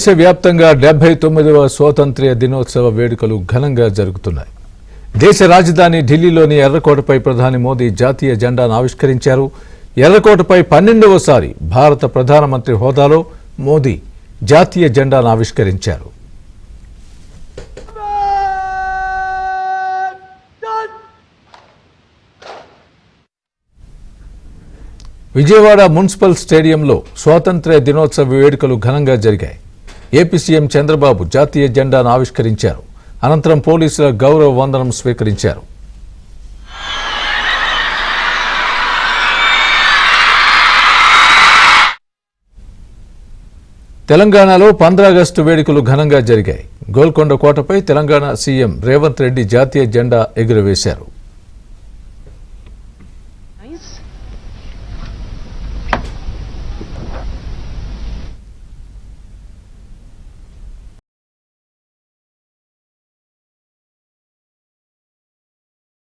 దేశవ్యాప్తంగా 79వ స్వాతంత్ర్య దినోత్సవ వేడుకలు ఘనంగా జరుగుతున్నాయి. దేశ రాజధాని ఢిల్లీలోని ఎర్రకోటపై ప్రధాని మోదీ జాతీయ జెండాను ఆవిష్కరించారు. ఎర్రకోటపై 12వసారి భారత ప్రధానమంత్రి హోదాలో మోదీ జాతీయ జెండాను ఆవిష్కరించారు. విజయవాడ మున్సిపల్ స్టేడియంలో స్వాతంత్ర్య దినోత్సవ వేడుకలు ఘనంగా జరిగాయి. ఏపీ సీఎం చంద్రబాబు జాతీయ జెండాను ఆవిష్కరించారు. అనంతరం పోలీసుల గౌరవ వందనం స్వీకరించారు. తెలంగాణలో 15 ఆగస్టు వేడుకలు ఘనంగా జరిగాయి. గోల్కొండ కోటపై తెలంగాణ సీఎం రేవంత్ రెడ్డి జాతీయ జెండా ఎగురవేశారు.